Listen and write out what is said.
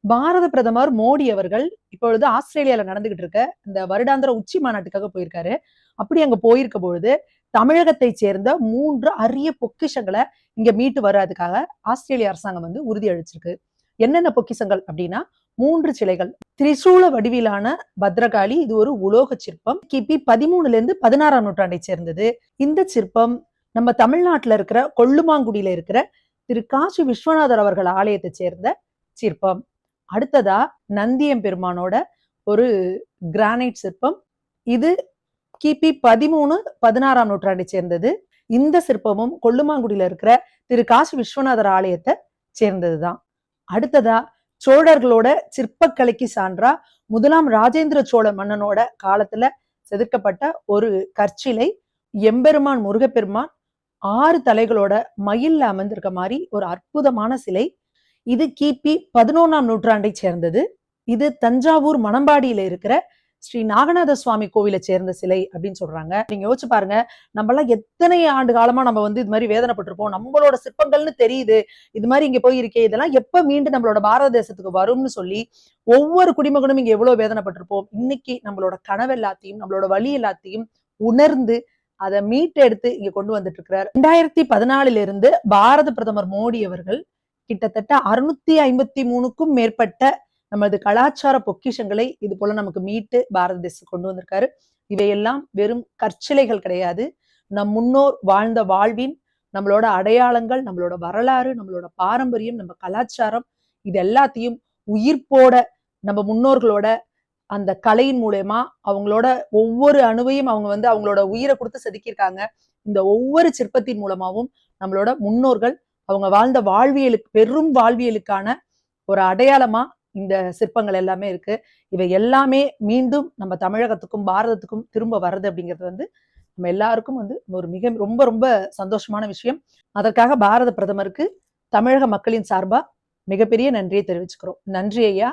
பாரத பிரதமர் மோடி அவர்கள் இப்பொழுது ஆஸ்திரேலியால நடந்துகிட்டு இருக்க இந்த வருடாந்திர உச்சி மாநாட்டுக்காக போயிருக்காரு. அப்படி அங்க போயிருக்க பொழுது தமிழகத்தை சேர்ந்த 3 அரிய பொக்கிஷங்களை இங்க மீட்டு வர்றதுக்காக ஆஸ்திரேலிய அரசாங்கம் உறுதி அளிச்சிருக்கு. என்னென்ன பொக்கிஷங்கள் அப்படின்னா 3 சிலைகள். திரிசூல வடிவிலான பத்ரகாளி, இது ஒரு உலோக சிற்பம். கிபி 13ல இருந்து 16ஆம் நூற்றாண்டை சேர்ந்தது. இந்த சிற்பம் நம்ம தமிழ்நாட்டுல இருக்கிற கொள்ளுமாங்குடியில இருக்கிற திரு காசி விஸ்வநாதர் அவர்கள் ஆலயத்தை சேர்ந்த சிற்பம். அடுத்ததா நந்தியம் பெருமானோட ஒரு கிரானைட் சிற்பம். இது கிபி 13, 16ஆம் நூற்றாண்டை சேர்ந்தது. இந்த சிற்பமும் கொள்ளுமாங்குடியில இருக்கிற திரு காசி விஸ்வநாதர் ஆலயத்தை சேர்ந்ததுதான். அடுத்ததா சோழர்களோட சிற்பக்கலைக்கு சான்றா முதலாம் ராஜேந்திர சோழ மன்னனோட காலத்துல செதுக்கப்பட்ட ஒரு கற்சிலை. எம்பெருமான் முருகப்பெருமான் 6 தலைகளோட மயில்ல அமர்ந்திருக்க மாதிரி ஒரு அற்புதமான சிலை. இது கிபி 11ஆம் நூற்றாண்டை சேர்ந்தது. இது தஞ்சாவூர் மணம்பாடியில இருக்கிற ஸ்ரீ நாகநாத சுவாமி கோவிலை சேர்ந்த சிலை அப்படின்னு சொல்றாங்க. நீங்க யோசிச்சு பாருங்க, நம்ம எல்லாம் எத்தனை ஆண்டு காலமா நம்ம இது மாதிரி வேதனைப்பட்டிருப்போம். நம்மளோட சிற்பங்கள்னு தெரியுது, இது மாதிரி இங்க போயிருக்கே, இதெல்லாம் எப்ப மீண்டும் நம்மளோட பாரத தேசத்துக்கு வரும்னு சொல்லி ஒவ்வொரு குடிமகனும் இங்க எவ்வளவு வேதனைப்பட்டிருப்போம். இன்னைக்கு நம்மளோட கனவு எல்லாத்தையும், நம்மளோட வழி எல்லாத்தையும் உணர்ந்து அதை மீட்டெடுத்து இங்க கொண்டு வந்துட்டு இருக்கிறார். 2014 இருந்து பாரத பிரதமர் மோடி அவர்கள் கிட்டத்தட்ட 653க்கும் மேற்பட்ட நமது கலாச்சார பொக்கிஷங்களை இது போல நமக்கு மீட்டு பாரத தேசம் கொண்டு வந்திருக்காரு. இவையெல்லாம் வெறும் கற்சிலைகள் கிடையாது. நம் முன்னோர் வாழ்ந்த வாழ்வின், நம்மளோட அடையாளங்கள், நம்மளோட வரலாறு, நம்மளோட பாரம்பரியம், நம்ம கலாச்சாரம், இது எல்லாத்தையும் உயிர்ப்போட நம்ம முன்னோர்களோட அந்த கலையின் மூலமா அவங்களோட ஒவ்வொரு அணுவையும் அவங்க அவங்களோட உயிரை கொடுத்து செதுக்கியிருக்காங்க. இந்த ஒவ்வொரு சிற்பத்தின் மூலமாவும் நம்மளோட முன்னோர்கள் அவங்க வாழ்ந்த வாழ்வியலுக்கு, பெரும் வாழ்வியலுக்கான ஒரு அடையாளமா இந்த சிற்பங்கள் எல்லாமே இருக்கு. இவை எல்லாமே மீண்டும் நம்ம தமிழகத்துக்கும் பாரதத்துக்கும் திரும்ப வர்றது அப்படிங்கிறது நம்ம எல்லாருக்கும் ஒரு ரொம்ப ரொம்ப சந்தோஷமான விஷயம். அதற்காக பாரத பிரதமருக்கு தமிழக மக்களின் சார்பா மிகப்பெரிய நன்றியை தெரிவிச்சுக்கிறோம். நன்றி ஐயா.